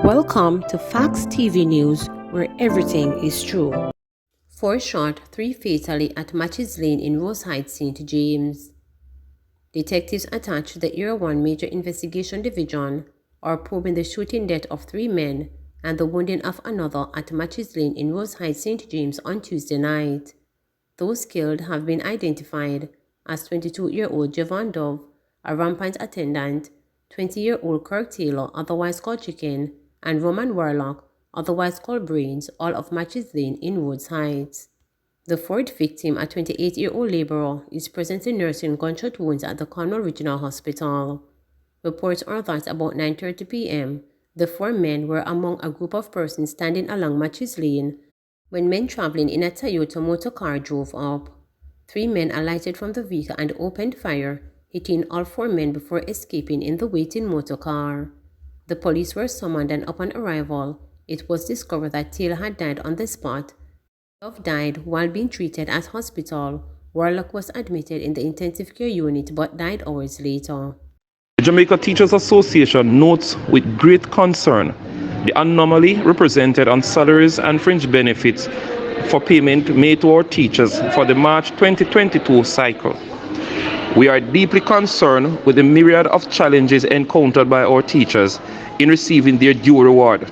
Welcome to Facts TV News, where everything is true. 4 shot, 3 fatally at Matches Lane in Rose Heights, St. James. Detectives attached to the Area 1 Major Investigation Division are probing the shooting death of 3 men and the wounding of another at Matches Lane in Rose Heights, St. James on Tuesday night. Those killed have been identified as 22-year-old Javon Dove, a rampant attendant, 20-year-old Kirk Taylor, otherwise called Chicken, and Roman Warlock, otherwise called Brains, all of Matches Lane in Rose Heights. The fourth victim, a 28-year-old laborer, is presently nursing gunshot wounds at the Cornwall Regional Hospital. Reports are that about 9:30 p.m., the 4 men were among a group of persons standing along Matches Lane when men traveling in a Toyota motor car drove up. 3 men alighted from the vehicle and opened fire, hitting all 4 men before escaping in the waiting motor car. The police were summoned, and upon arrival, it was discovered that Taylor had died on the spot. Dove died while being treated at hospital. Warlock was admitted in the intensive care unit but died hours later. The Jamaica Teachers Association notes with great concern the anomaly represented on salaries and fringe benefits for payment made to our teachers for the March 2022 cycle. We are deeply concerned with the myriad of challenges encountered by our teachers in receiving their due reward.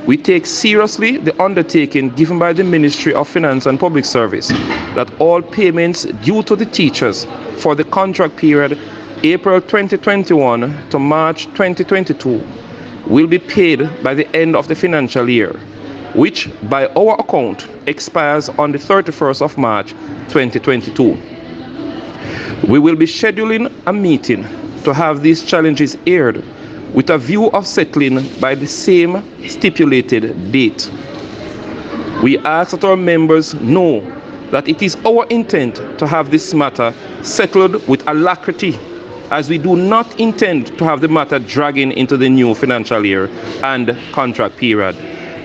We take seriously the undertaking given by the Ministry of Finance and Public Service that all payments due to the teachers for the contract period April 2021 to March 2022 will be paid by the end of the financial year, which by our account expires on the 31st of March 2022. We will be scheduling a meeting to have these challenges aired with a view of settling by the same stipulated date. We ask that our members know that it is our intent to have this matter settled with alacrity, as we do not intend to have the matter dragging into the new financial year and contract period.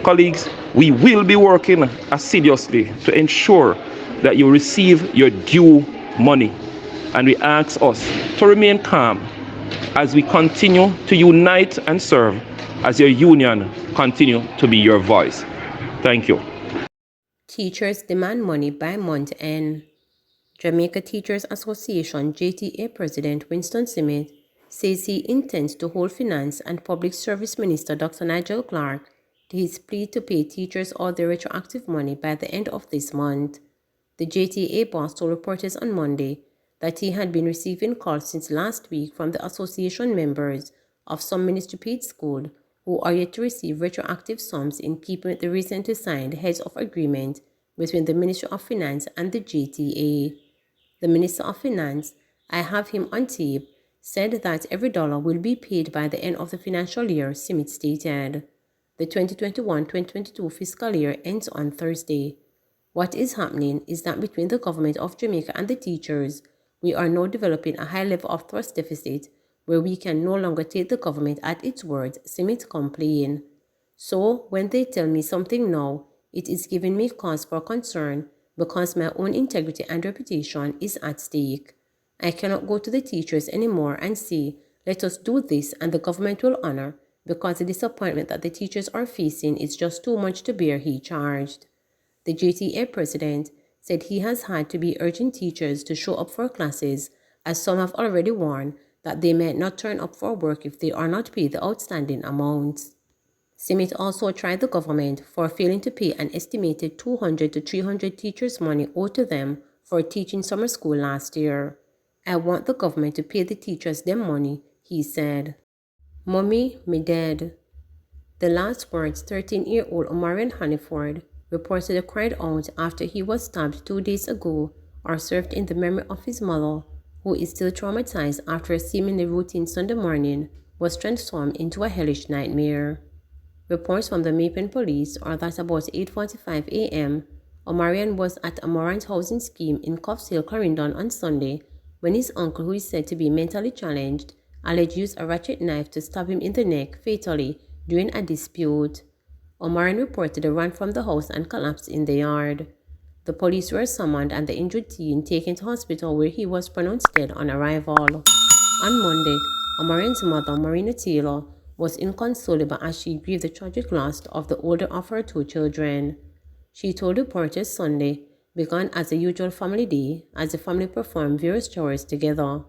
Colleagues, we will be working assiduously to ensure that you receive your due money, and we ask us to remain calm as we continue to unite and serve as your union continue to be your voice. Thank you. Teachers demand money by month end. Jamaica Teachers Association JTA President Winston Smith says he intends to hold Finance and Public Service Minister Dr. Nigel Clark to his plea to pay teachers all their retroactive money by the end of this month. The JTA boss told reporters on Monday that he had been receiving calls since last week from the association members of some ministry-paid schools who are yet to receive retroactive sums in keeping with the recently signed heads of agreement between the Ministry of Finance and the JTA. The Minister of Finance, I have him on tape, said that every dollar will be paid by the end of the financial year, Smith stated. The 2021-2022 fiscal year ends on Thursday. What is happening is that between the government of Jamaica and the teachers, we are now developing a high level of trust deficit where we can no longer take the government at its word, Smith complained. So, when they tell me something now, it is giving me cause for concern because my own integrity and reputation is at stake. I cannot go to the teachers anymore and say, let us do this and the government will honor, because the disappointment that the teachers are facing is just too much to bear, he charged. The JTA president said he has had to be urging teachers to show up for classes, as some have already warned that they may not turn up for work if they are not paid the outstanding amounts. Smith also tried the government for failing to pay an estimated 200 to 300 teachers money owed to them for teaching summer school last year. I want the government to pay the teachers their money, he said. Mommy, me dead. The last words 13-year-old Omarion Honeyford reportedly cried out after he was stabbed 2 days ago, are served in the memory of his mother, who is still traumatized after a seemingly routine Sunday morning was transformed into a hellish nightmare. Reports from the Mapen police are that about 8:45 a.m., Omarion was at a Morant housing scheme in Coffs Hill, Clarendon on Sunday when his uncle, who is said to be mentally challenged, allegedly used a ratchet knife to stab him in the neck fatally during a dispute. Omarion reportedly ran from the house and collapsed in the yard. The police were summoned and the injured teen taken to hospital where he was pronounced dead on arrival. On Monday, Omarion's mother, Marina Taylor, was inconsolable as she grieved the tragic loss of the older of her two children. She told reporters Sunday began as a usual family day as the family performed various chores together.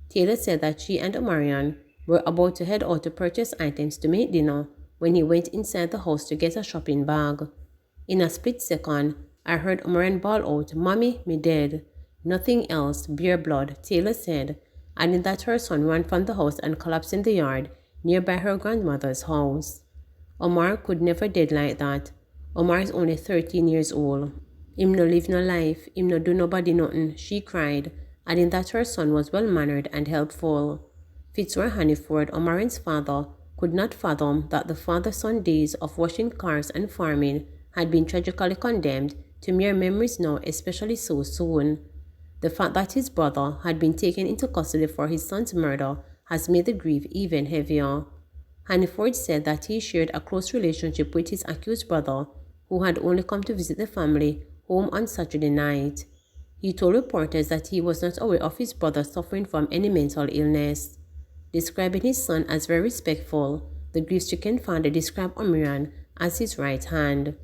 Taylor said that she and Omarion were about to head out to purchase items to make dinner when he went inside the house to get a shopping bag. In a split second, I heard Omarion bawl out, "Mommy, me dead." Nothing else, bare blood, Taylor said, adding that her son ran from the house and collapsed in the yard nearby her grandmother's house. Omar could never dead like that. Omar is only 13 years old. Him no live no life, him no do nobody nothing, she cried, adding that her son was well-mannered and helpful. Fitzroy Hanniford, Omar's father, could not fathom that the father-son days of washing cars and farming had been tragically condemned to mere memories now, especially so soon. The fact that his brother had been taken into custody for his son's murder has made the grief even heavier. Hanniford said that he shared a close relationship with his accused brother, who had only come to visit the family home on Saturday night. He told reporters that he was not aware of his brother suffering from any mental illness. Describing his son as very respectful, the grief-stricken father described Omarion as his right hand.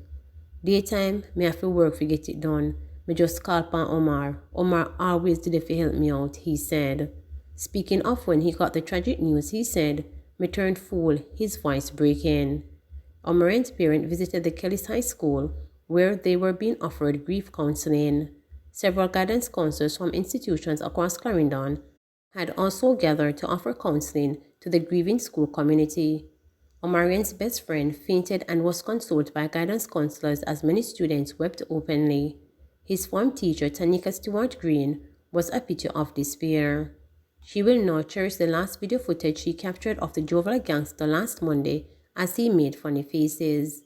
"Daytime, me have to work to get it done. Me just call upon Omar. Omar always did it to help me out," he said. Speaking of when he got the tragic news, he said, "Me turned fool," his voice breaking. Omarion's parents visited the Kelly's High School, where they were being offered grief counseling. Several guidance counselors from institutions across Clarendon had also gathered to offer counseling to the grieving school community. Omarion's best friend fainted and was consoled by guidance counselors as many students wept openly. His form teacher, Tanika Stewart Green, was a picture of despair. She will now cherish the last video footage she captured of the jovial gangster last Monday as he made funny faces.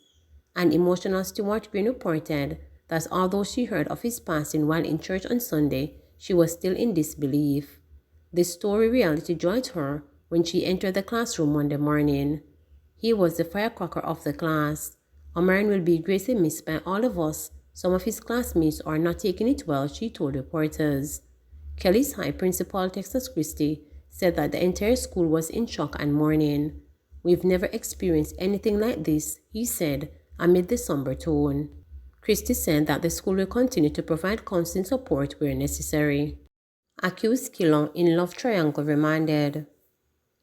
An emotional Stewart Green reported that although she heard of his passing while in church on Sunday, she was still in disbelief. The story reality joined her when she entered the classroom Monday morning. "He was the firecracker of the class. Omarion will be greatly missed by all of us. Some of his classmates are not taking it well," she told reporters. Kelly's High Principal Texas Christie said that the entire school was in shock and mourning. "We've never experienced anything like this," he said, amid the somber tone. Christie said that the school will continue to provide counseling support where necessary. Accused killong in love triangle remanded.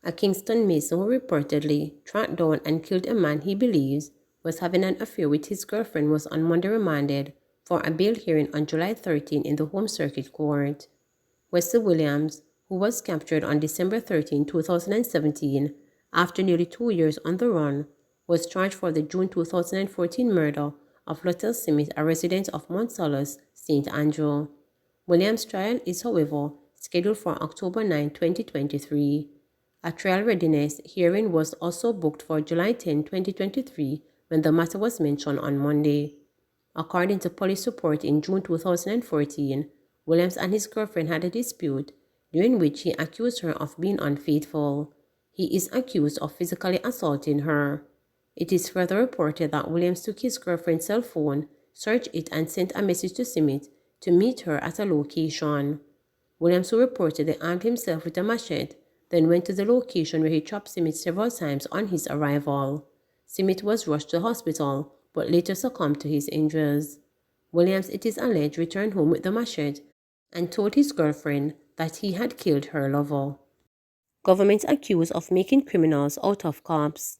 A Kingston Mason who reportedly tracked down and killed a man he believes was having an affair with his girlfriend was on Monday remanded for a bail hearing on July 13 in the Home Circuit Court. Wesley Williams, who was captured on December 13, 2017, after nearly 2 years on the run, was charged for the June 2014 murder of Luttel Smith, a resident of Mount Solus, St. Andrew. Williams' trial is, however, scheduled for October 9, 2023. A trial readiness hearing was also booked for July 10, 2023, when the matter was mentioned on Monday. According to police report in June 2014, Williams and his girlfriend had a dispute during which he accused her of being unfaithful. He is accused of physically assaulting her. It is further reported that Williams took his girlfriend's cell phone, searched it, and sent a message to Smith to meet her at a location. Williams, who reportedly armed himself with a machete, then went to the location where he chopped Smith several times on his arrival. Smith was rushed to hospital, but later succumbed to his injuries. Williams, it is alleged, returned home with the machete and told his girlfriend that he had killed her lover. Government accused of making criminals out of cops.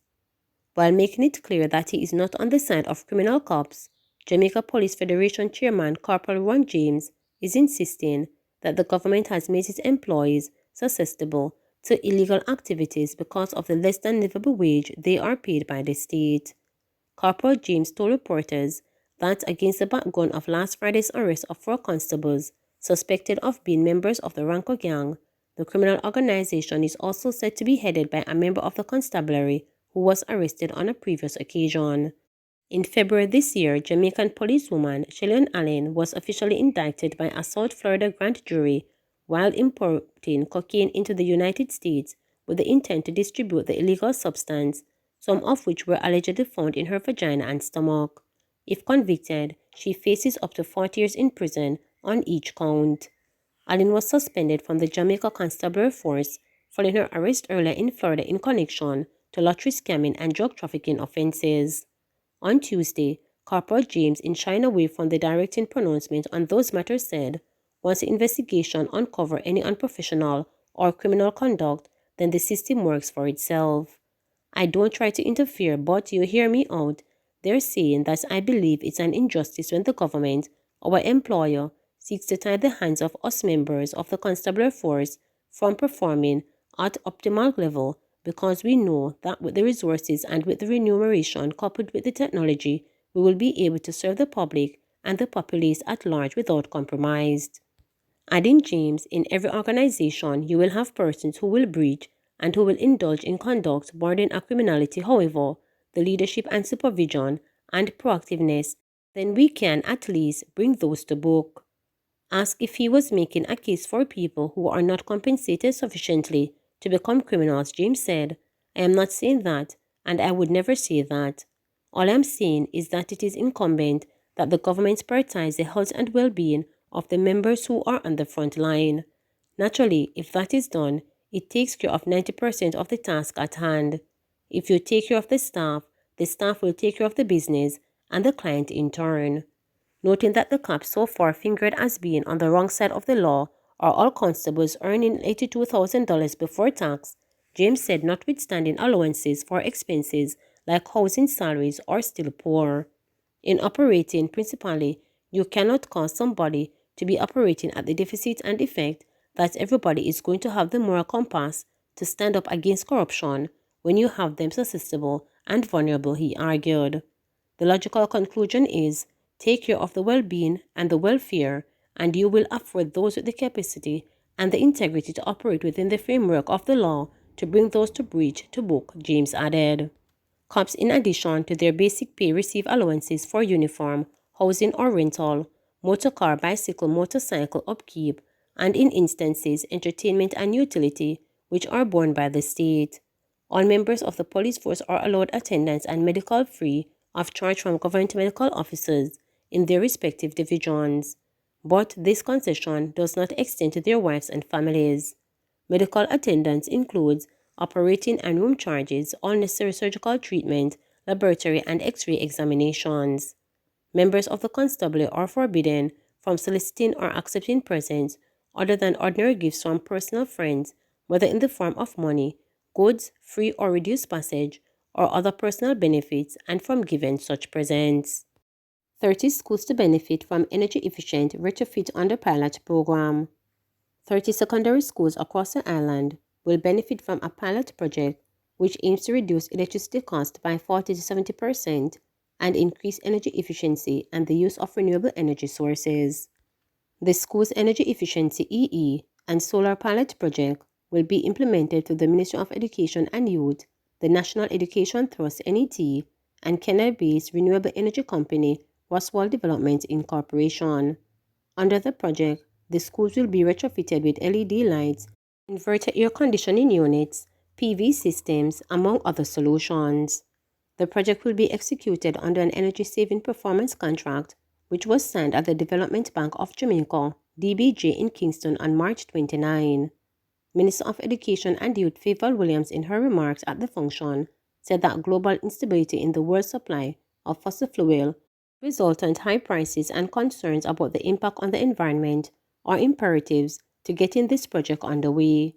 While making it clear that he is not on the side of criminal cops, Jamaica Police Federation Chairman Corporal Ron James is insisting that the government has made its employees susceptible to illegal activities because of the less than livable wage they are paid by the state. Corporal James told reporters that against the background of last Friday's arrest of 4 constables suspected of being members of the Ranko gang, the criminal organization is also said to be headed by a member of the constabulary who was arrested on a previous occasion. In February this year, Jamaican policewoman Shelley Allen was officially indicted by a South Florida grand jury while importing cocaine into the United States with the intent to distribute the illegal substance, some of which were allegedly found in her vagina and stomach. If convicted, she faces up to 40 years in prison on each count. Allen was suspended from the Jamaica Constabulary Force following her arrest earlier in Florida in connection to lottery scamming and drug trafficking offenses. On Tuesday, Corporal James in China Way from the directing pronouncement on those matters said, once the investigation uncover any unprofessional or criminal conduct, then the system works for itself. I don't try to interfere, but you hear me out. They're saying that I believe it's an injustice when the government, our employer, seeks to tie the hands of us members of the constabulary force from performing at optimal level because we know that with the resources and with the remuneration coupled with the technology, we will be able to serve the public and the populace at large without compromise. Adding James, in every organization, you will have persons who will breach and who will indulge in conduct bordering on criminality. However, the leadership and supervision and proactiveness, then we can at least bring those to book. Asked if he was making a case for people who are not compensated sufficiently to become criminals, James said, I am not saying that, and I would never say that. All I am saying is that it is incumbent that the government prioritize the health and well-being of the members who are on the front line. Naturally, if that is done, it takes care of 90% of the task at hand. If you take care of the staff will take care of the business and the client in turn. Noting that the cops so far fingered as being on the wrong side of the law are all constables earning $82,000 before tax, James said notwithstanding allowances for expenses like housing, salaries are still poor. In operating principally, you cannot cause somebody to be operating at the deficit and effect that everybody is going to have the moral compass to stand up against corruption when you have them susceptible and vulnerable, he argued. The logical conclusion is take care of the well-being and the welfare, and you will afford those with the capacity and the integrity to operate within the framework of the law to bring those to breach to book, James added. Cops, in addition to their basic pay, receive allowances for uniform, housing or rental, motor car, bicycle, motorcycle upkeep, and in instances, entertainment and utility, which are borne by the state. All members of the police force are allowed attendance and medical free of charge from government medical officers in their respective divisions. But this concession does not extend to their wives and families. Medical attendance includes operating and room charges, all necessary surgical treatment, laboratory and X-ray examinations. Members of the constabulary are forbidden from soliciting or accepting presents other than ordinary gifts from personal friends, whether in the form of money, goods, free or reduced passage, or other personal benefits, and from giving such presents. 30 schools to benefit from energy-efficient retrofit under pilot program. 30 secondary schools across the island will benefit from a pilot project which aims to reduce electricity costs by 40 to 70% and increase energy efficiency and the use of renewable energy sources. The school's energy efficiency EE and solar pilot project will be implemented through the Ministry of Education and Youth, the National Education Trust NET, and Kenya-based renewable energy company Roswell Development Incorporation. Under the project, the schools will be retrofitted with LED lights, inverter air conditioning units, PV systems, among other solutions. The project will be executed under an energy-saving performance contract, which was signed at the Development Bank of Jamaica, DBJ, in Kingston on March 29. Minister of Education and Youth Favour Williams, in her remarks at the function, said that global instability in the world supply of fossil fuel, resultant high prices, and concerns about the impact on the environment are imperatives to getting this project underway.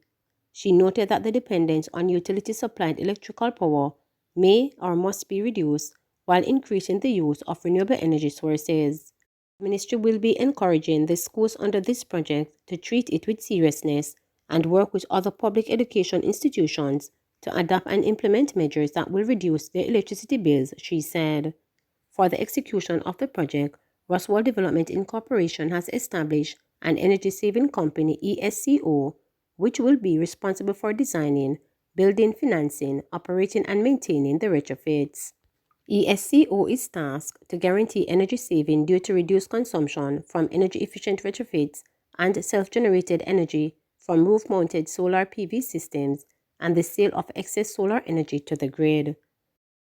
She noted that the dependence on utility-supplied electrical power may or must be reduced while increasing the use of renewable energy sources. The ministry will be encouraging the schools under this project to treat it with seriousness and work with other public education institutions to adopt and implement measures that will reduce their electricity bills, she said. For the execution of the project, Roswell Development Incorporation has established an energy-saving company, ESCO, which will be responsible for designing, building, financing, operating, and maintaining the retrofits. ESCO is tasked to guarantee energy saving due to reduced consumption from energy-efficient retrofits and self-generated energy from roof-mounted solar PV systems and the sale of excess solar energy to the grid.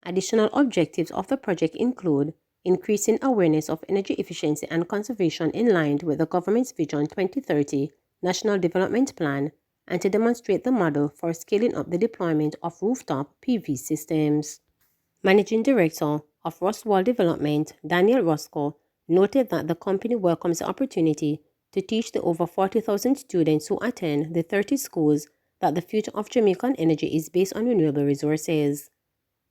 Additional objectives of the project include increasing awareness of energy efficiency and conservation in line with the government's Vision 2030 National Development Plan and to demonstrate the model for scaling up the deployment of rooftop PV systems. Managing Director of Roswell Development, Daniel Roscoe, noted that the company welcomes the opportunity to teach the over 40,000 students who attend the 30 schools that the future of Jamaican energy is based on renewable resources.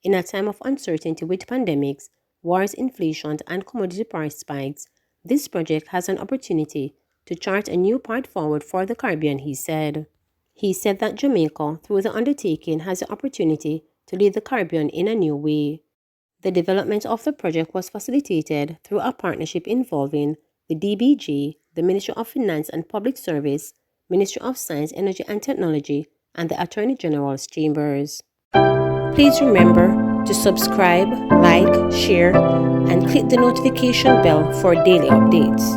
In a time of uncertainty with pandemics, wars, inflation, and commodity price spikes, this project has an opportunity to chart a new path forward for the Caribbean, he said. He said that Jamaica, through the undertaking, has the opportunity to lead the Caribbean in a new way. The development of the project was facilitated through a partnership involving the DBG, the Ministry of Finance and Public Service, Ministry of Science, Energy and Technology, and the Attorney General's Chambers. Please remember to subscribe, like, share, and click the notification bell for daily updates.